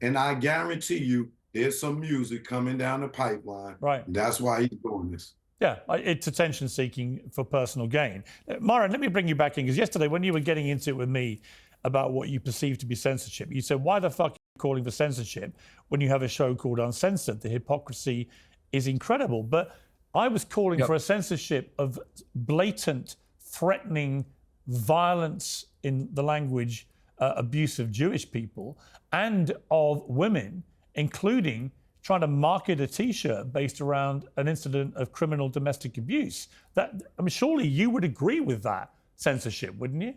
And I guarantee you, there's some music coming down the pipeline. Right. That's why he's doing this. Yeah, it's attention seeking for personal gain. Myron, let me bring you back in, because yesterday when you were getting into it with me about what you perceive to be censorship, you said, why the fuck are you calling for censorship when you have a show called Uncensored? The hypocrisy is incredible. But I was calling for a censorship of blatant, threatening violence in the language, abuse of Jewish people and of women, including trying to market a T-shirt based around an incident of criminal domestic abuse. Surely you would agree with that censorship, wouldn't you?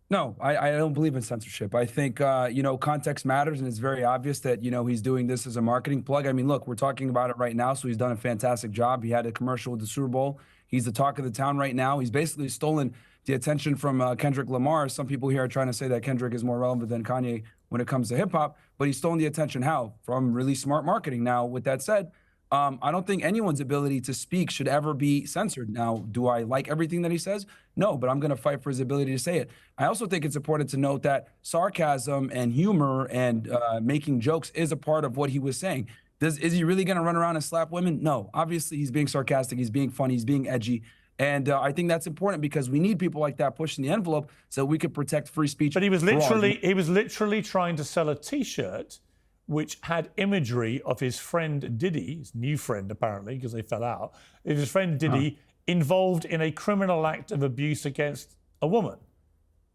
No, I don't believe in censorship. I think, context matters, and it's very obvious that, he's doing this as a marketing plug. I mean, look, we're talking about it right now, so he's done a fantastic job. He had a commercial with the Super Bowl. He's the talk of the town right now. He's basically stolen the attention from Kendrick Lamar. Some people here are trying to say that Kendrick is more relevant than Kanye when it comes to hip hop, but he's stolen the attention how? From really smart marketing. Now, with that said, I don't think anyone's ability to speak should ever be censored. Now, do I like everything that he says? No, but I'm going to fight for his ability to say it. I also think it's important to note that sarcasm and humor and making jokes is a part of what he was saying. Is he really going to run around and slap women? No. Obviously, he's being sarcastic, he's being funny, he's being edgy. And I think that's important because we need people like that pushing the envelope so we could protect free speech. But he was literally trying to sell a T-shirt which had imagery of his friend Diddy, his new friend apparently, because they fell out, his friend Diddy involved in a criminal act of abuse against a woman.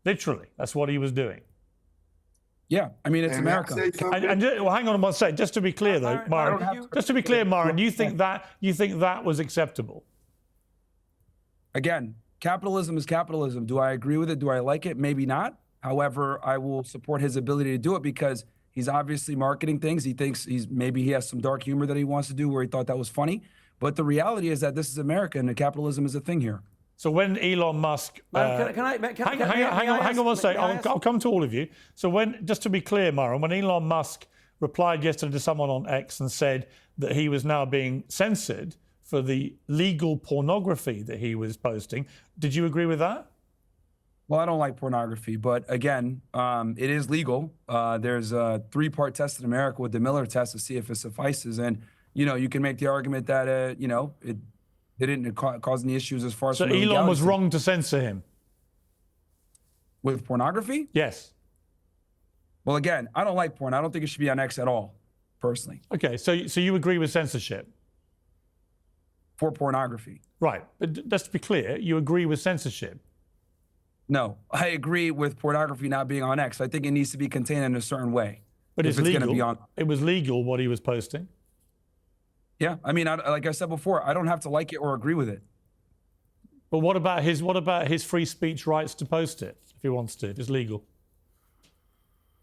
Literally, that's what he was doing. Yeah, I mean, it's America. Well, hang on one second. Just to be clear, though, Myron. Just to be clear, Myron, you think that was acceptable? Again, capitalism is capitalism. Do I agree with it? Do I like it? Maybe not. However, I will support his ability to do it because he's obviously marketing things. He thinks maybe he has some dark humor that he wants to do where he thought that was funny. But the reality is that this is America and capitalism is a thing here. So when Elon Musk, hang on one second. I'll come to all of you. So just to be clear, Myron, when Elon Musk replied yesterday to someone on X and said that he was now being censored for the legal pornography that he was posting, did you agree with that? Well, I don't like pornography, but again, it is legal. There's a 3-part test in America with the Miller test to see if it suffices. And, you can make the argument that, it didn't cause any issues as far as... So Elon was wrong to censor him? With pornography? Yes. Well, again, I don't like porn. I don't think it should be on X at all, personally. Okay, so you agree with censorship? For pornography. Right, but just to be clear, you agree with censorship? No, I agree with pornography not being on X. I think it needs to be contained in a certain way. But it's legal. Gonna be on... It was legal what he was posting. Yeah, I mean, like I said before, I don't have to like it or agree with it. But what about his free speech rights to post it if he wants to, if it's legal?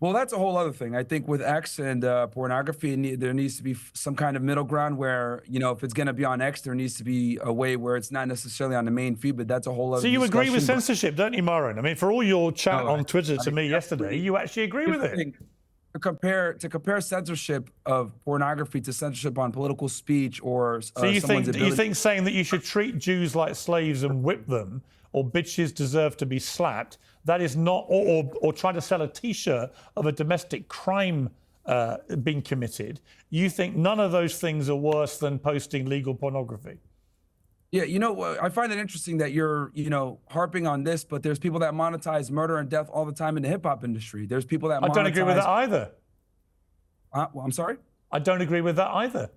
Well, that's a whole other thing. I think with X and pornography, there needs to be some kind of middle ground where, if it's going to be on X, there needs to be a way where it's not necessarily on the main feed, but that's a whole other discussion. So you agree with censorship, don't you, Myron? I mean, for all your chat on Twitter to me yesterday, you actually agree with it. To compare censorship of pornography to censorship on political speech or so you think saying that you should treat Jews like slaves and whip them or bitches deserve to be slapped, that is not, or try to sell a T-shirt of a domestic crime being committed, you think none of those things are worse than posting legal pornography? Yeah, I find it interesting that you're, harping on this, but there's people that monetize murder and death all the time in the hip-hop industry. There's people that I don't agree with that either. Well, I'm sorry? I don't agree with that either.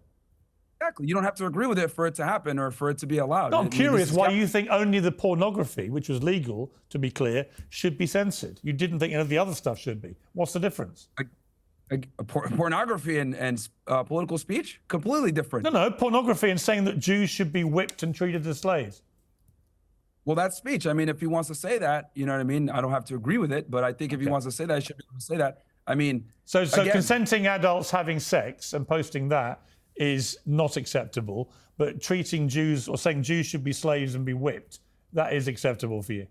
Exactly. You don't have to agree with it for it to happen or for it to be allowed. No, I'm curious why you think only the pornography, which was legal, to be clear, should be censored. You didn't think any of the other stuff should be. What's the difference? Pornography and political speech? Completely different. No, pornography and saying that Jews should be whipped and treated as slaves. Well, that's speech. I mean, if he wants to say that, you know what I mean? I don't have to agree with it, but I think if he wants to say that, he should be able to say that. I mean... So again, consenting adults having sex and posting that is not acceptable, but treating Jews or saying Jews should be slaves and be whipped, that is acceptable for you?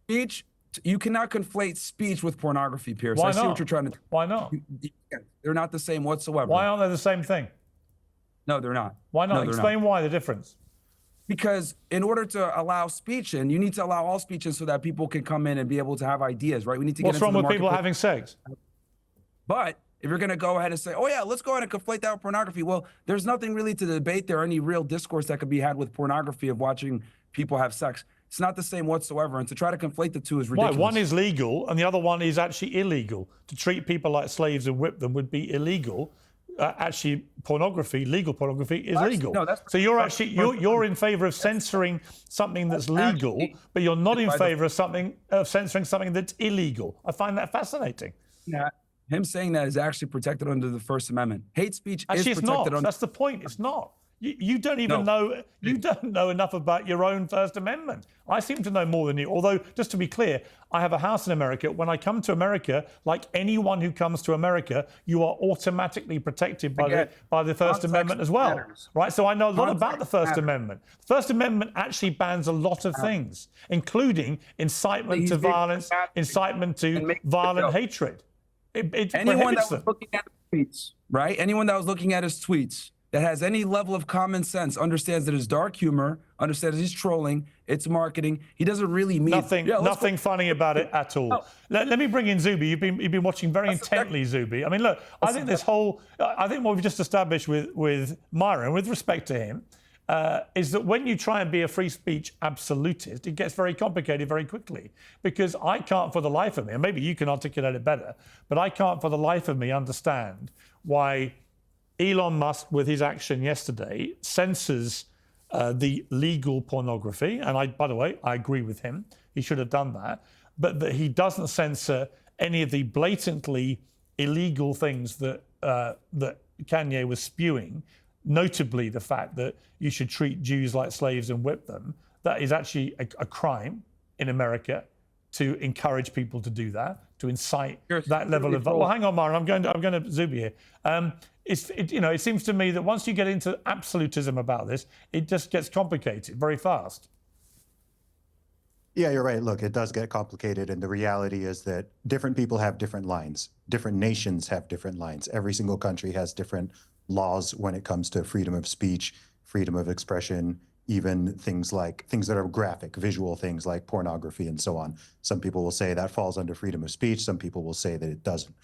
Speech... You cannot conflate speech with pornography, Piers. Why I see what you're trying to do. Why not? They're not the same whatsoever. Why aren't they the same thing? No, they're not. Why not? No, Explain why the difference. Because in order to allow speech in, you need to allow all speech in so that people can come in and be able to have ideas, right? We need to get What's into wrong the with people marketplace. having sex? But if you're going to go ahead and say, oh, yeah, let's go ahead and conflate that with pornography. Well, there's nothing really to debate there, any real discourse that could be had with pornography of watching people have sex. It's not the same whatsoever. And to try to conflate the two is ridiculous. Why? One is legal and the other one is actually illegal. To treat people like slaves and whip them would be illegal. Actually, pornography, legal pornography, is legal. No, so you're in favour of censoring something that's legal, but you're not in favour of censoring something that's illegal. I find that fascinating. Yeah. Him saying that is actually protected under the First Amendment. Hate speech is protected under. That's the point. It's not. You don't even know. You don't know enough about your own First Amendment. I seem to know more than you. Although, just to be clear, I have a house in America. When I come to America, like anyone who comes to America, you are automatically protected by the First Amendment as well, right? So I know a lot about the First Amendment. The First Amendment actually bans a lot of things, including incitement to violence, incitement to violent hatred. Anyone that was looking at his tweets, right? Anyone that was looking at his tweets that has any level of common sense understands that it's dark humor, understands he's trolling, it's marketing. He doesn't really mean nothing funny about it at all. No. Let me bring in Zuby. You've been watching very intently, Zuby. I mean, look, I think what we've just established with Myron, with respect to him, is that when you try and be a free speech absolutist, it gets very complicated very quickly. Because I can't for the life of me, and maybe you can articulate it better, but I can't for the life of me understand why Elon Musk, with his action yesterday, censors the legal pornography. And by the way, I agree with him. He should have done that. But that he doesn't censor any of the blatantly illegal things that Kanye was spewing, notably the fact that you should treat Jews like slaves and whip them. That is actually a crime in America, to encourage people to do that, to incite that level of. Well, hang on, Myron. I'm going to Zuby here. It seems to me that once you get into absolutism about this, it just gets complicated very fast. Yeah, you're right. Look, it does get complicated, and the reality is that different people have different lines. Different nations have different lines. Every single country has different laws when it comes to freedom of speech, freedom of expression, even things that are graphic, visual things like pornography and so on. Some people will say that falls under freedom of speech. Some people will say that it doesn't.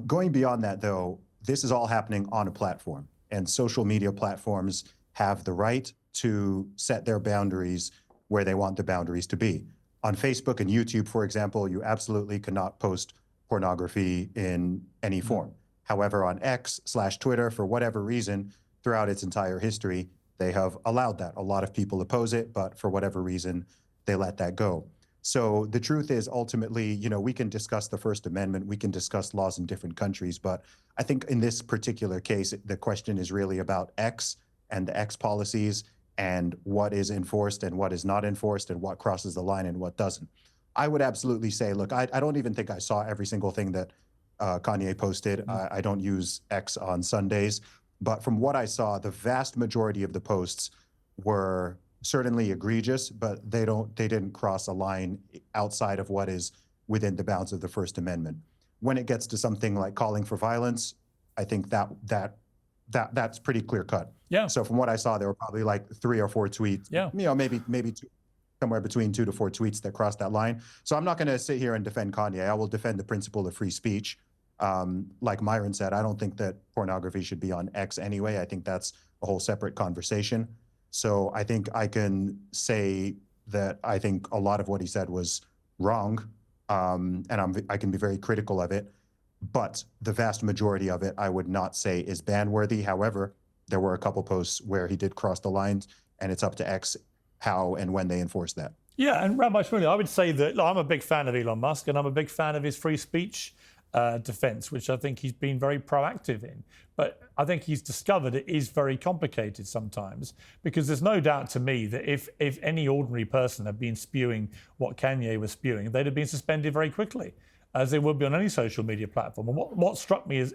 Going beyond that, though, this is all happening on a platform, and social media platforms have the right to set their boundaries where they want the boundaries to be. On Facebook and YouTube, for example, you absolutely cannot post pornography in any form. However, on X/Twitter, for whatever reason, throughout its entire history, they have allowed that. A lot of people oppose it, but for whatever reason, they let that go. So the truth is, ultimately, we can discuss the First Amendment, we can discuss laws in different countries, but I think in this particular case, the question is really about X and the X policies and what is enforced and what is not enforced and what crosses the line and what doesn't. I would absolutely say, look, I don't even think I saw every single thing that Kanye posted. I don't use X on Sundays. But from what I saw, the vast majority of the posts were certainly egregious, but they didn't cross a line outside of what is within the bounds of the First Amendment. When it gets to something like calling for violence, I think that's pretty clear cut. Yeah. So from what I saw, there were probably like 3 or 4 tweets. Yeah. Maybe somewhere between 2 to 4 tweets that crossed that line. So I'm not going to sit here and defend Kanye. I will defend the principle of free speech. Like Myron said, I don't think that pornography should be on X anyway. I think that's a whole separate conversation. So I think I can say that I think a lot of what he said was wrong, and I can be very critical of it. But the vast majority of it, I would not say is ban-worthy. However, there were a couple posts where he did cross the lines, and it's up to X how and when they enforce that. Yeah, and Rabbi Shmuley, I would say that I'm a big fan of Elon Musk, and I'm a big fan of his free speech defense, which I think he's been very proactive in. But I think he's discovered it is very complicated sometimes, because there's no doubt to me that if any ordinary person had been spewing what Kanye was spewing, they'd have been suspended very quickly, as they would be on any social media platform. And what struck me as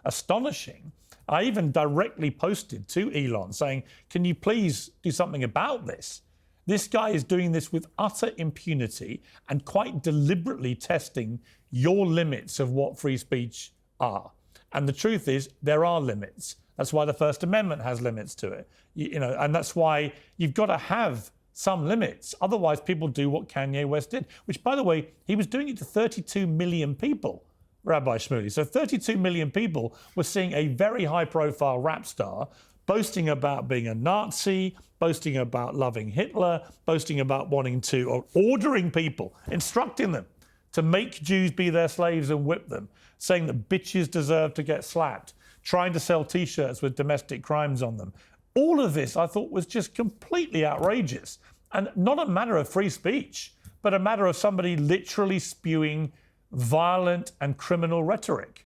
astonishing, I even directly posted to Elon saying, can you please do something about this? This guy is doing this with utter impunity and quite deliberately testing your limits of what free speech are. And the truth is, there are limits. That's why the First Amendment has limits to it. And that's why you've got to have some limits. Otherwise, people do what Kanye West did, which, by the way, he was doing it to 32 million people. Rabbi Shmuley. So 32 million people were seeing a very high-profile rap star boasting about being a Nazi, boasting about loving Hitler, boasting about wanting to, or ordering people, instructing them to make Jews be their slaves and whip them, saying that bitches deserve to get slapped, trying to sell T-shirts with domestic crimes on them. All of this I thought was just completely outrageous, and not a matter of free speech, but a matter of somebody literally spewing violent and criminal rhetoric.